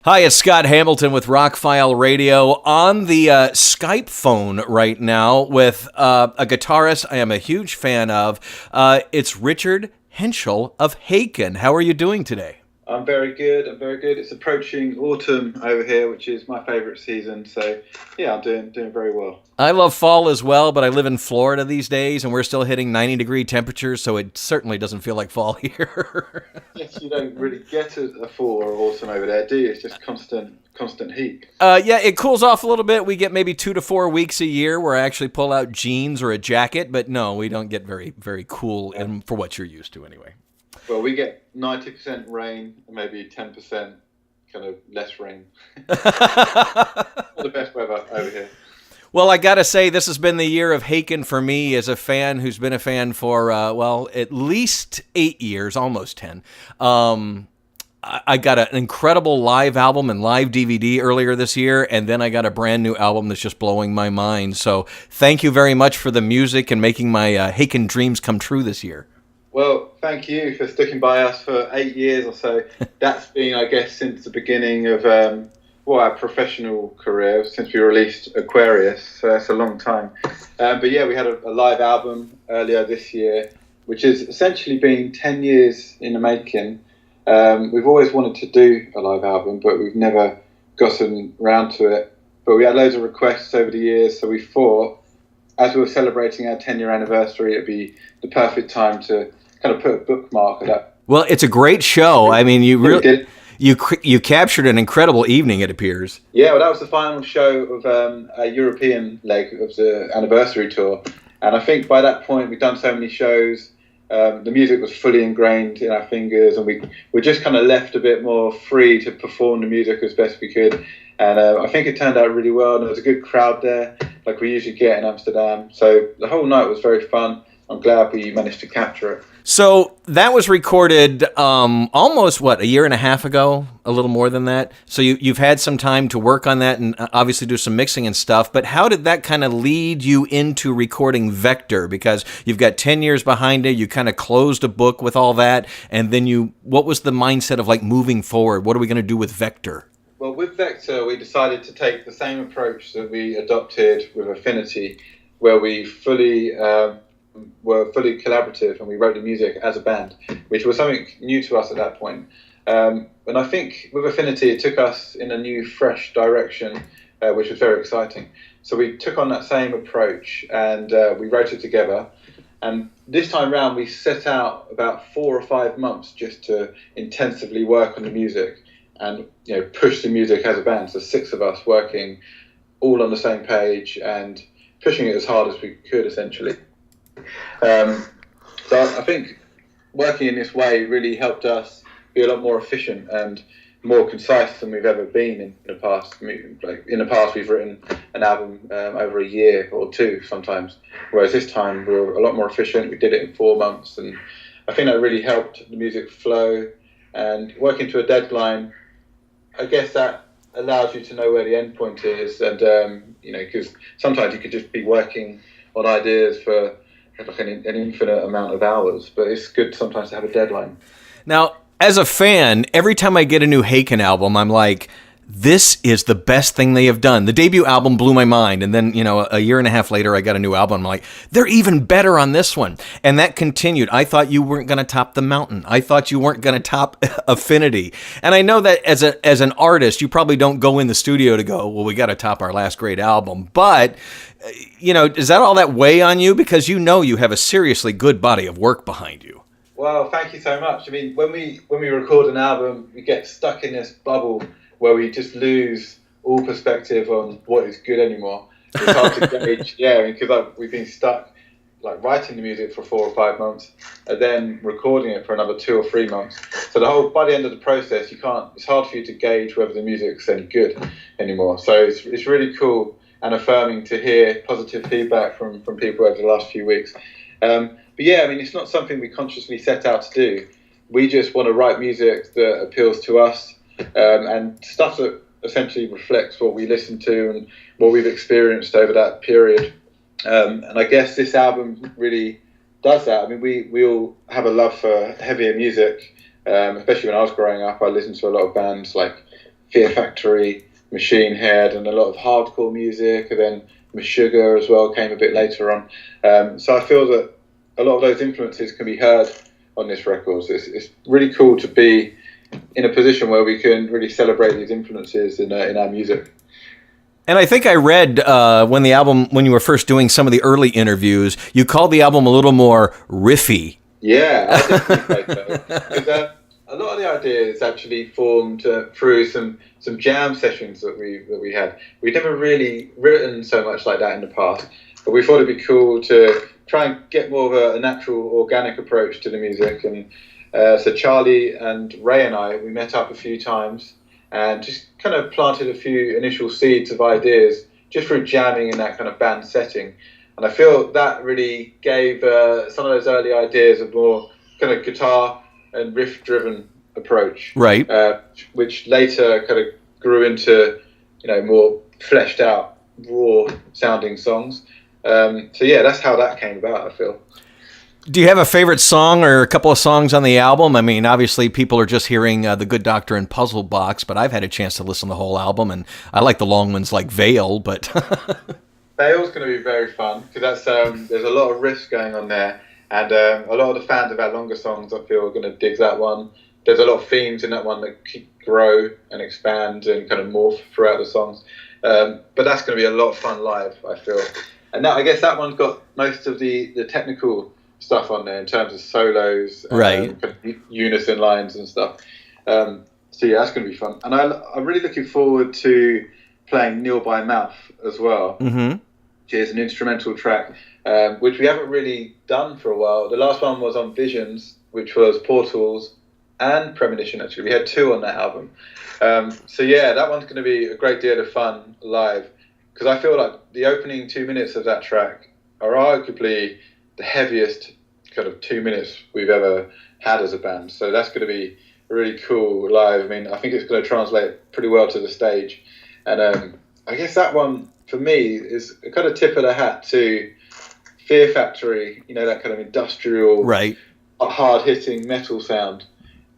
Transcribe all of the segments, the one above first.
Hi, it's Scott Hamilton with Rockfile Radio on the Skype phone right now with a guitarist I am a huge fan of. It's Richard Henshall of Haken. How are you doing today? I'm very good. It's approaching autumn over here, which is my favorite season. So, yeah, I'm doing very well. I love fall as well, but I live in Florida these days, and we're still hitting 90-degree temperatures, so it certainly doesn't feel like fall here. Yes, you don't really get a fall or autumn over there, do you? It's just constant heat. Yeah, it cools off a little bit. We get maybe 2 to 4 weeks a year where I actually pull out jeans or a jacket, but no, we don't get very, very cool for what you're used to anyway. Well, we get 90% rain and maybe 10% kind of less rain. Not the best weather over here. Well, I got to say, this has been the year of Haken for me as a fan who's been a fan for, at least 8 years, almost 10. I got an incredible live album and live DVD earlier this year, and then I got a brand new album that's just blowing my mind. So thank you very much for the music and making my Haken dreams come true this year. Well, thank you for sticking by us for 8 years or so. That's been, I guess, since the beginning of our professional career, since we released Aquarius. So that's a long time. But yeah, we had a live album earlier this year, which has essentially been 10 years in the making. We've always wanted to do a live album, but we've never gotten around to it. But we had loads of requests over the years, so we thought, as we were celebrating our 10-year anniversary, it'd be the perfect time to kind of put a bookmark at that. Well, it's a great show. I mean, you really you captured an incredible evening, it appears. Yeah, well, that was the final show of a European leg of the anniversary tour, and I think by that point we'd done so many shows. The music was fully ingrained in our fingers, and we just kind of left a bit more free to perform the music as best we could. And I think it turned out really well, and there was a good crowd there, like we usually get in Amsterdam. So the whole night was very fun. I'm glad we managed to capture it. So that was recorded almost, a year and a half ago, a little more than that. So you've had some time to work on that and obviously do some mixing and stuff. But how did that kind of lead you into recording Vector? Because you've got 10 years behind it. You kind of closed a book with all that. And then what was the mindset of like moving forward? What are we going to do with Vector? Well, with Vector, we decided to take the same approach that we adopted with Affinity, where we were fully collaborative and we wrote the music as a band, which was something new to us at that point. And I think with Affinity, it took us in a new, fresh direction, which was very exciting. So we took on that same approach and we wrote it together. And this time round, we set out about 4 or 5 months just to intensively work on the music and push the music as a band. So 6 of us working all on the same page and pushing it as hard as we could, essentially. So I think working in this way really helped us be a lot more efficient and more concise than we've ever been in the past. Like in the past, we've written an album over a year or 2 sometimes, whereas this time we were a lot more efficient. We did it in 4 months, and I think that really helped the music flow. And working to a deadline, I guess that allows you to know where the end point is, and because sometimes you could just be working on ideas for like an infinite amount of hours, but it's good sometimes to have a deadline. Now, as a fan, every time I get a new Haken album, I'm like, this is the best thing they have done. The debut album blew my mind, and then, a year and a half later, I got a new album. I'm like, they're even better on this one. And that continued. I thought you weren't going to top The Mountain. I thought you weren't going to top Affinity. And I know that as an artist, you probably don't go in the studio to go, well, we got to top our last great album. But, does that all that weigh on you? Because you have a seriously good body of work behind you. Well, thank you so much. I mean, when we record an album, we get stuck in this bubble where we just lose all perspective on what is good anymore. It's hard to gauge, because we've been stuck like writing the music for 4 or 5 months and then recording it for another 2 or 3 months. So by the end of the process, it's hard for you to gauge whether the music's any good anymore. So it's really cool and affirming to hear positive feedback from people over the last few weeks. But yeah, I mean, it's not something we consciously set out to do. We just want to write music that appeals to us, and stuff that essentially reflects what we listen to and what we've experienced over that period. And I guess this album really does that. I mean, we all have a love for heavier music, especially when I was growing up. I listened to a lot of bands like Fear Factory, Machine Head, and a lot of hardcore music, and then Meshuggah as well came a bit later on. So I feel that a lot of those influences can be heard on this record. So it's really cool to be in a position where we can really celebrate these influences in our music. And I think I read when you were first doing some of the early interviews, you called the album a little more riffy. Yeah, I definitely think so. Because a lot of the ideas actually formed through some jam sessions that we had. We'd never really written so much like that in the past, but we thought it'd be cool to try and get more of a natural, organic approach to the music. And so Charlie and Ray and I, we met up a few times and just kind of planted a few initial seeds of ideas just through jamming in that kind of band setting. And I feel that really gave some of those early ideas a more kind of guitar and riff-driven approach, right? Which later kind of grew into, more fleshed out, raw-sounding songs. So yeah, that's how that came about, I feel. Do you have a favorite song or a couple of songs on the album? I mean, obviously people are just hearing The Good Doctor and Puzzle Box, but I've had a chance to listen to the whole album, and I like the long ones like Veil, but... Veil's going to be very fun, because that's there's a lot of riffs going on there, and a lot of the fans of our longer songs, I feel, are going to dig that one. There's a lot of themes in that one that grow and expand and kind of morph throughout the songs. But that's going to be a lot of fun live, I feel. And I guess that one's got most of the technical stuff on there in terms of solos, right? Kind of unison lines and stuff. So yeah, that's going to be fun. And I'm really looking forward to playing Kneel by Mouth as well, which is an instrumental track, which we haven't really done for a while. The last one was on Visions, which was Portals and Premonition, actually. We had 2 on that album. So yeah, that one's going to be a great deal of fun live, because I feel like the opening 2 minutes of that track are arguably the heaviest kind of 2 minutes we've ever had as a band. So that's going to be really cool live. I mean, I think it's going to translate pretty well to the stage. And I guess that one, for me, is a kind of tip of the hat to Fear Factory, that kind of industrial, right, hard-hitting metal sound.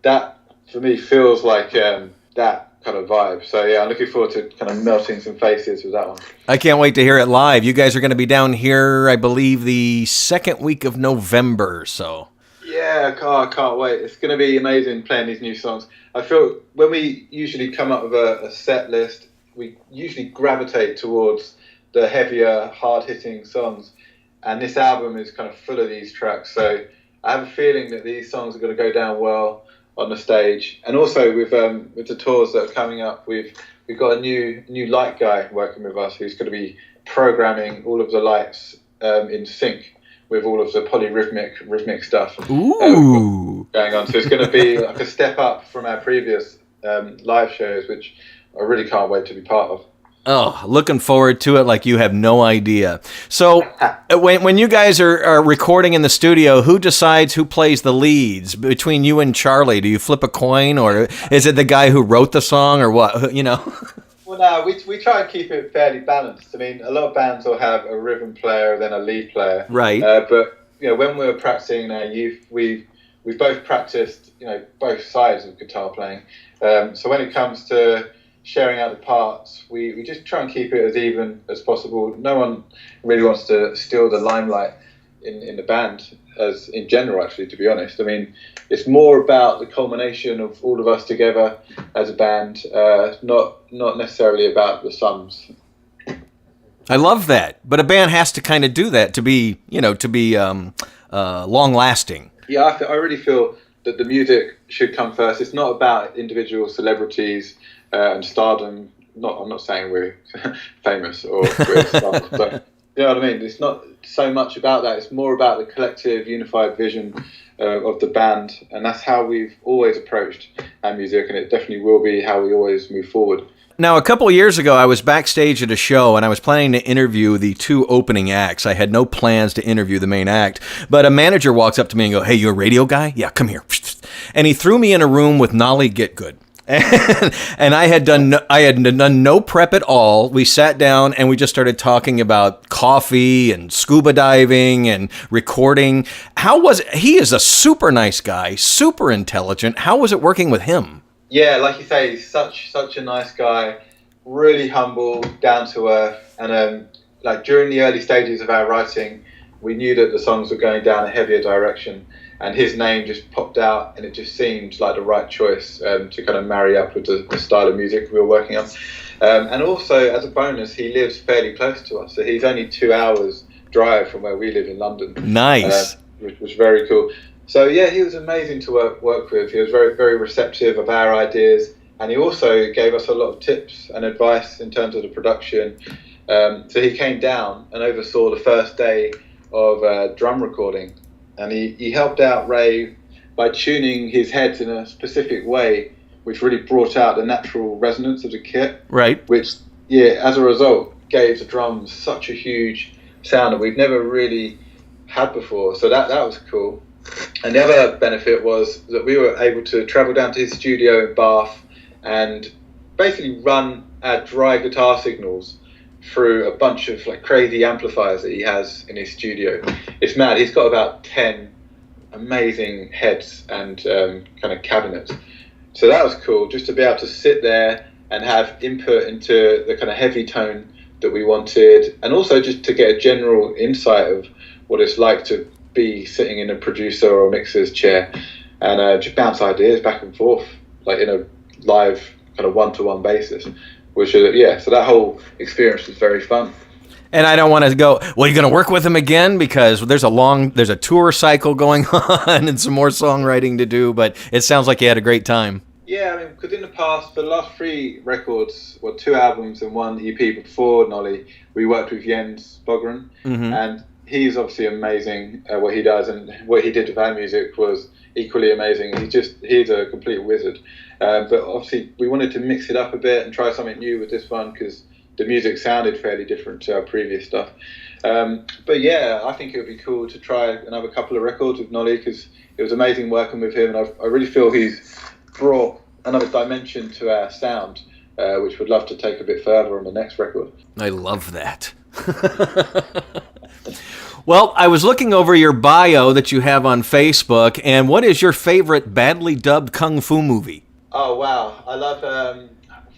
That, for me, feels like that kind of vibe. So yeah, I'm looking forward to kind of melting some faces with that one. I can't wait to hear it live. You guys are going to be down here, I believe, the second week of November, so... Yeah, I can't wait. It's going to be amazing playing these new songs. I feel when we usually come up with a set list, we usually gravitate towards the heavier, hard-hitting songs. And this album is kind of full of these tracks. So I have a feeling that these songs are going to go down well on the stage. And also with the tours that are coming up, we've got a new light guy working with us who's going to be programming all of the lights in sync with all of the polyrhythmic stuff going on. So it's going to be like a step up from our previous live shows, which I really can't wait to be part of. Oh, looking forward to it like you have no idea. So when you guys are recording in the studio, who decides who plays the leads between you and Charlie? Do you flip a coin, or is it the guy who wrote the song, or what? Well, no, we try and keep it fairly balanced. I mean, a lot of bands will have a rhythm player, then a lead player. Right. But when we were practicing in our youth, we've both practiced, both sides of guitar playing. So when it comes to sharing out the parts, we just try and keep it as even as possible. No one really wants to steal the limelight in the band, as in general, actually, to be honest. I mean, it's more about the culmination of all of us together as a band, not necessarily about the sums. I love that, but a band has to kind of do that to be long lasting. Yeah, I really feel that the music should come first. It's not about individual celebrities and stardom. I'm not saying we're famous or we're stars, but you know what I mean? It's not so much about that. It's more about the collective, unified vision of the band, and that's how we've always approached our music, and it definitely will be how we always move forward. Now, a couple of years ago, I was backstage at a show, and I was planning to interview the 2 opening acts. I had no plans to interview the main act, but a manager walks up to me and goes, "Hey, you a radio guy? Yeah, come here." And he threw me in a room with Nolly Gitgood. And I had done no prep at all. We sat down and we just started talking about coffee and scuba diving and recording. He is a super nice guy, super intelligent. How was it working with him? Yeah, like you say, he's such a nice guy, really humble, down to earth, and like during the early stages of our writing, we knew that the songs were going down a heavier direction, and his name just popped out, and it just seemed like the right choice to kind of marry up with the style of music we were working on. And also, as a bonus, he lives fairly close to us, so he's only 2 hours drive from where we live in London. Nice. Which was very cool. So yeah, he was amazing to work with. He was very, very receptive of our ideas, and he also gave us a lot of tips and advice in terms of the production. So he came down and oversaw the first day of drum recording, and he helped out Ray by tuning his heads in a specific way, which really brought out the natural resonance of the kit. Right. Which, yeah, as a result, gave the drums such a huge sound that we've never really had before. So that was cool. And the other benefit was that we were able to travel down to his studio in Bath and basically run our dry guitar signals through a bunch of like crazy amplifiers that he has in his studio. It's mad. He's got about 10 amazing heads and kind of cabinets. So that was cool, just to be able to sit there and have input into the kind of heavy tone that we wanted, and also just to get a general insight of what it's like to be sitting in a producer or mixer's chair and just bounce ideas back and forth, like in a live kind of one-to-one basis, which so that whole experience was very fun. And I don't want to go, well, you're going to work with him again, because there's a tour cycle going on and some more songwriting to do, but it sounds like you had a great time. Yeah, I mean, because in the past, the last 3 records, 2 albums and 1 EP before Nolly, we worked with Jens Bogren, and he's obviously amazing at what he does, and what he did with our music was equally amazing. He's a complete wizard. But obviously we wanted to mix it up a bit and try something new with this one, because the music sounded fairly different to our previous stuff. But yeah, I think it would be cool to try another couple of records with Nolly, because it was amazing working with him, and I really feel he's brought another dimension to our sound, which we'd love to take a bit further on the next record. I love that. Well, I was looking over your bio that you have on Facebook, and what is your favorite badly dubbed kung fu movie? Oh wow, I love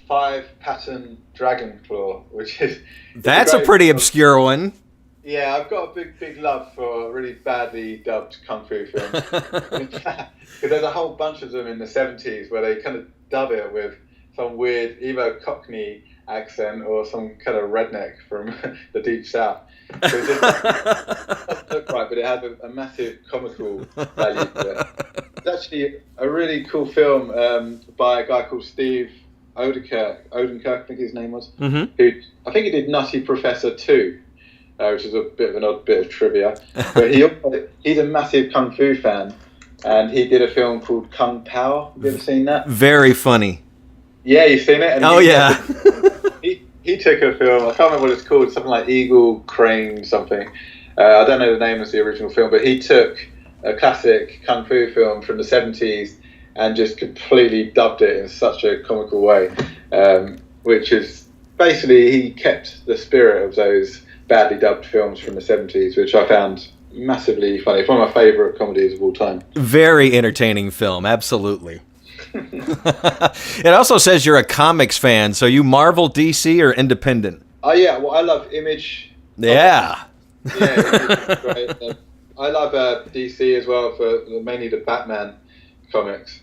5 Pattern Dragon Claw, which is... That's a pretty obscure one. Yeah, I've got a big love for really badly dubbed kung fu films. Because there's a whole bunch of them in the 70s where they kind of dub it with some weird either Cockney accent or some kind of redneck from the deep south. So it just doesn't look right, but it has a massive comical value to it. It's actually a really cool film by a guy called Steve Odenkirk, I think his name was, who I think he did Nutty Professor 2, which is a bit of an odd bit of trivia. But he's a massive kung fu fan, and he did a film called Kung Pao. Have you ever seen that? Very funny. Yeah, you've seen it? And yeah. He took a film, I can't remember what it's called, something like Eagle Crane something. I don't know the name of the original film, but he took a classic kung fu film from the 70s and just completely dubbed it in such a comical way, which is basically, he kept the spirit of those badly dubbed films from the 70s, which I found massively funny. It's one of my favourite comedies of all time. Very entertaining film, absolutely. It also says you're a comics fan, so you Marvel, DC, or independent? Oh yeah, well I love Image. Yeah. Yeah, Image is great. I love DC as well for mainly the Batman comics.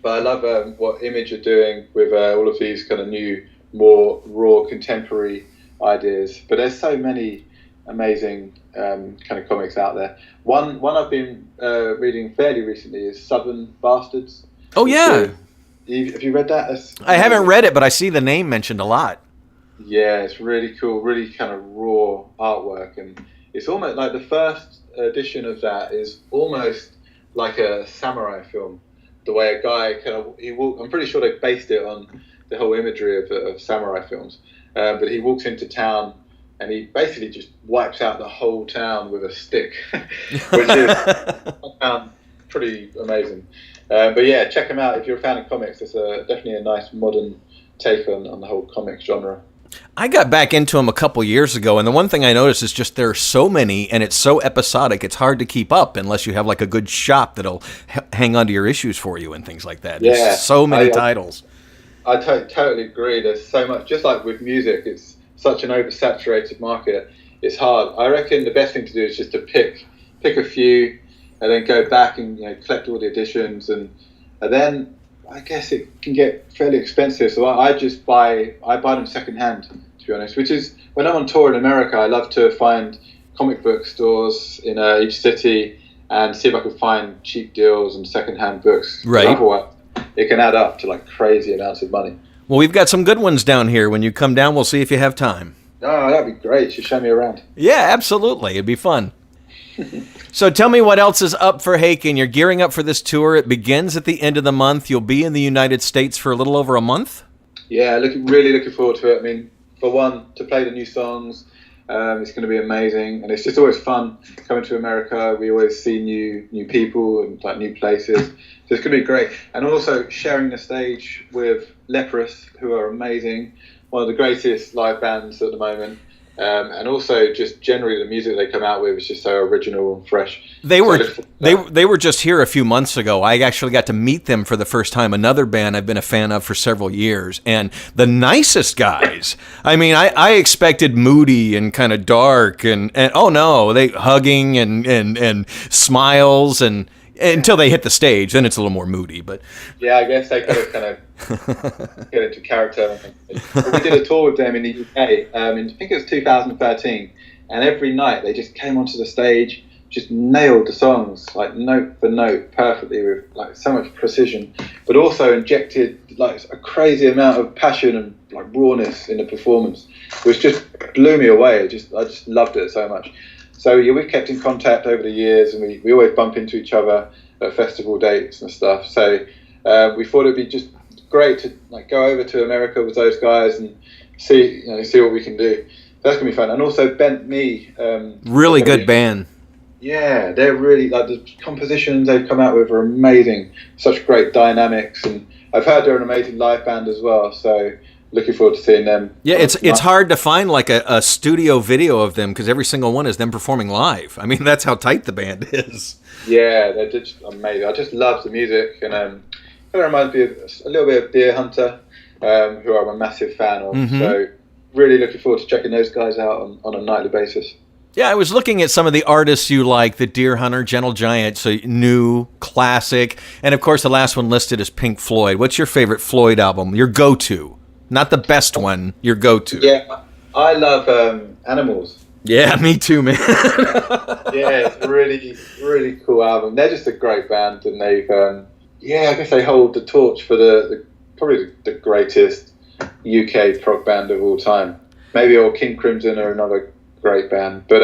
But I love what Image are doing with all of these kind of new, more raw, contemporary ideas. But there's so many amazing kind of comics out there. One I've been reading fairly recently is Southern Bastards. Oh yeah. Have you read that? I haven't read it, but I see the name mentioned a lot. Yeah, it's really cool, really kind of raw artwork, and it's almost like the first edition of that is almost like a samurai film. The way a guy I'm pretty sure they based it on the whole imagery of samurai films. But he walks into town and he basically just wipes out the whole town with a stick, which is I found pretty amazing. But yeah, check him out if you're a fan of comics. It's definitely a nice modern take on the whole comics genre. I got back into them a couple years ago, and the one thing I noticed is just there are so many, and it's so episodic, it's hard to keep up unless you have like a good shop that'll hang on to your issues for you and things like that. Yeah, There's so many titles. I totally agree. There's so much, just like with music, it's such an oversaturated market. It's hard. I reckon the best thing to do is just to pick a few, and then go back and collect all the editions, and then I guess it can get fairly expensive. So I buy them secondhand, to be honest. Which is, when I'm on tour in America, I love to find comic book stores in each city and see if I can find cheap deals and secondhand books. Right. Otherwise, it can add up to like crazy amounts of money. Well, we've got some good ones down here. When you come down, we'll see if you have time. Oh, that'd be great. You should show me around. Yeah, absolutely. It'd be fun. So tell me what else is up for Haken. You're gearing up for this tour. It begins at the end of the month. You'll be in the United States for a little over a month. Yeah, really looking forward to it. I mean, for one, to play the new songs, it's going to be amazing, and it's just always fun coming to America. We always see new people and like new places, so it's going to be great. And also sharing the stage with Leprous, who are amazing, one of the greatest live bands at the moment. And also just generally the music they come out with is just so original and fresh. They were just here a few months ago. I actually got to meet them for the first time. Another band I've been a fan of for several years, and the nicest guys. I mean, I expected moody and kind of dark, and oh no, they hugging and smiles and until they hit the stage, then it's a little more moody. But yeah, I guess they kind of get into character. We did a tour with them in the UK, I think it was 2013, and every night they just came onto the stage, just nailed the songs like note for note perfectly with like so much precision, but also injected like a crazy amount of passion and like rawness in the performance, which just blew me away. I just loved it so much. So yeah, we've kept in contact over the years, and we always bump into each other at festival dates and stuff. So we thought it'd be just great to like go over to America with those guys and see what we can do. That's gonna be fun. And also Bent Me, really good band. Yeah, they're really like the compositions they've come out with are amazing. Such great dynamics, and I've heard they're an amazing live band as well. So looking forward to seeing them. Yeah, it's hard to find like a studio video of them because every single one is them performing live. I mean, that's how tight the band is. Yeah, they're just amazing. I just love the music, and it reminds me of a little bit of Deer Hunter, who I'm a massive fan of. Mm-hmm. So really looking forward to checking those guys out on a nightly basis. Yeah, I was looking at some of the artists you like, the Deer Hunter, Gentle Giant, so new, classic, and of course the last one listed is Pink Floyd. What's your favorite Floyd album? Your go-to? Not the best one, your go-to. Yeah, I love Animals. Yeah, me too, man. Yeah, it's a really, really cool album. They're just a great band, and they've, I guess they hold the torch for probably the greatest UK prog band of all time. Maybe or King Crimson are another great band. But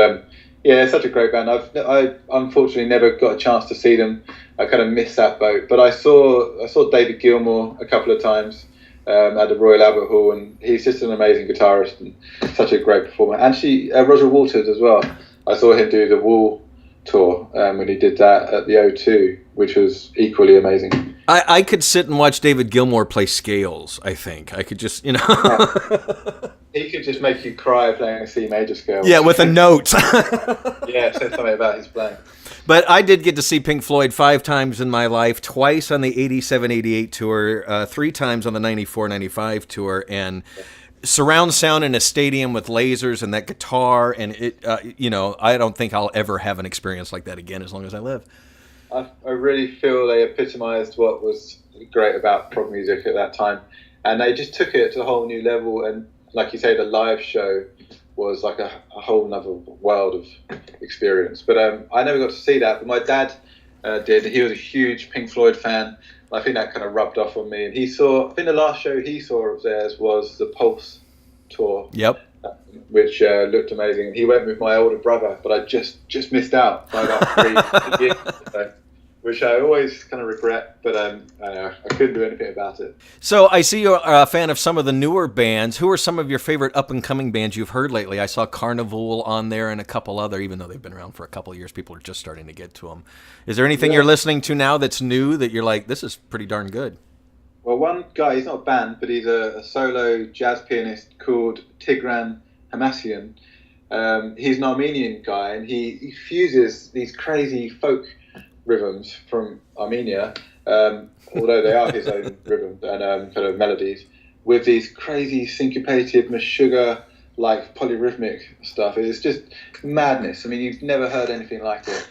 yeah, it's such a great band. I unfortunately never got a chance to see them. I kind of missed that boat. But I saw David Gilmour a couple of times. At the Royal Albert Hall, and he's just an amazing guitarist and such a great performer. Actually, Roger Waters as well. I saw him do the Wall tour when he did that at the O2, which was equally amazing. I could sit and watch David Gilmour play scales, I think. I could just, Yeah. He could just make you cry playing a C major scale. Yeah, with a note. Yeah, said something about his playing. But I did get to see Pink Floyd 5 times in my life, twice on the 87-88 tour, 3 times on the 94-95 tour, and surround sound in a stadium with lasers and that guitar, and it, I don't think I'll ever have an experience like that again as long as I live. I really feel they epitomised what was great about prog music at that time, and they just took it to a whole new level. And like you say, the live show was like a whole nother world of experience. But I never got to see that, but my dad did. He was a huge Pink Floyd fan. I think that kind of rubbed off on me. And I think the last show he saw of theirs was the Pulse tour. Yep. Which looked amazing. He went with my older brother, but I just missed out by about 3 years. So, which I always kind of regret, but I couldn't do anything about it. So I see you're a fan of some of the newer bands. Who are some of your favorite up-and-coming bands you've heard lately? I saw Carnival on there and a couple other, even though they've been around for a couple of years, people are just starting to get to them. Is there anything you're listening to now that's new that you're like, this is pretty darn good? Well, one guy, he's not a band, but he's a solo jazz pianist called Tigran Hamasyan. He's an Armenian guy, and he fuses these crazy folk rhythms from Armenia, although they are his own rhythms and kind of melodies, with these crazy syncopated Meshuggah like polyrhythmic stuff. It's just madness. I mean, you've never heard anything like it.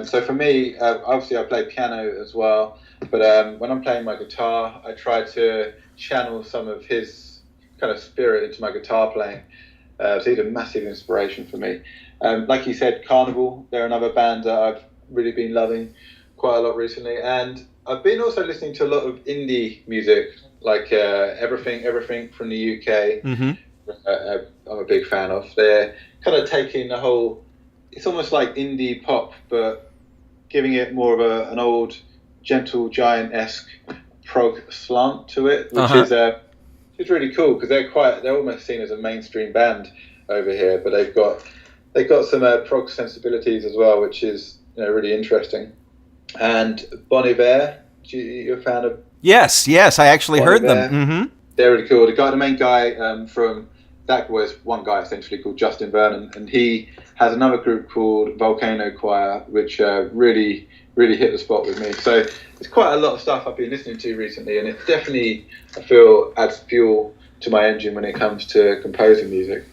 So for me, obviously I play piano as well, but when I'm playing my guitar, I try to channel some of his kind of spirit into my guitar playing. So he's a massive inspiration for me. Like you said, Carnival, they're another band that I've really been loving quite a lot recently. And I've been also listening to a lot of indie music, like everything from the UK. Mm-hmm. I'm a big fan of. They're kind of taking the whole, it's almost like indie pop, but giving it more of an old Gentle Giant-esque prog slant to it, which is it's really cool, because they're almost seen as a mainstream band over here, but they've got some prog sensibilities as well, which is really interesting. And Bon Iver, you're a fan of? Yes, I actually heard them. Mm-hmm. They're really cool. The main guy from that was one guy essentially called Justin Vernon, and he has another group called Volcano Choir, which really hit the spot with me. So it's quite a lot of stuff I've been listening to recently, and it definitely, I feel, adds fuel to my engine when it comes to composing music.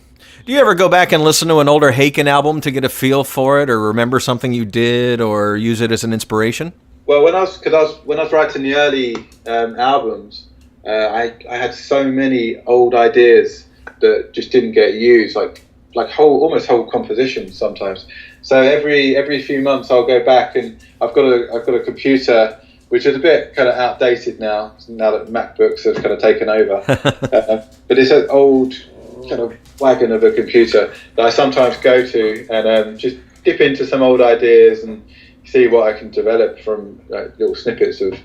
Do you ever go back and listen to an older Haken album to get a feel for it, or remember something you did, or use it as an inspiration? Well, when I was writing the early albums, I had so many old ideas that just didn't get used, like almost whole compositions sometimes. So every few months I'll go back, and I've got a computer which is a bit kind of outdated now that MacBooks have kind of taken over. But it's an old kind of wagon of a computer that I sometimes go to and just dip into some old ideas and see what I can develop from little snippets of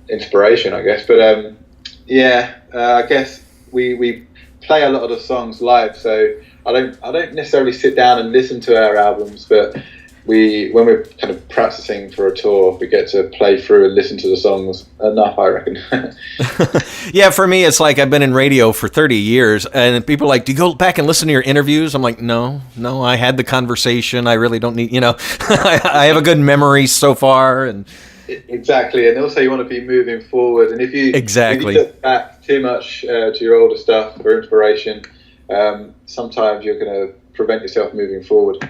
inspiration, I guess. But I guess we play a lot of the songs live, so I don't necessarily sit down and listen to our albums, but when we're kind of practicing for a tour, we get to play through and listen to the songs enough, I reckon. Yeah, for me, it's like I've been in radio for 30 years, and people are like, do you go back and listen to your interviews? I'm like, no, I had the conversation. I really don't need, I have a good memory so far. And exactly, and also you want to be moving forward, and if you look back too much to your older stuff for inspiration, sometimes you're going to prevent yourself moving forward.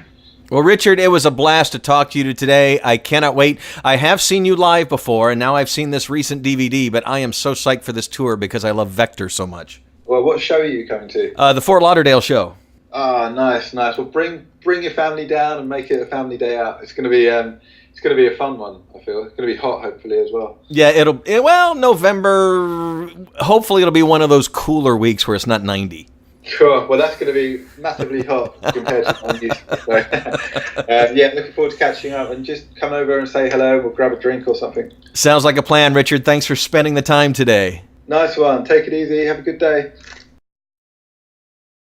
Well, Richard, it was a blast to talk to you today. I cannot wait. I have seen you live before, and now I've seen this recent DVD, but I am so psyched for this tour because I love Vector so much. Well, what show are you coming to? The Fort Lauderdale show. Ah, nice. Well, bring your family down and make it a family day out. It's going to be a fun one, I feel. It's going to be hot, hopefully, as well. Yeah, November, hopefully it'll be one of those cooler weeks where it's not 90. Sure. Well, that's going to be massively hot compared to what I'm used to. So, looking forward to catching up, and just come over and say hello. We'll grab a drink or something. Sounds like a plan, Richard. Thanks for spending the time today. Nice one. Take it easy. Have a good day.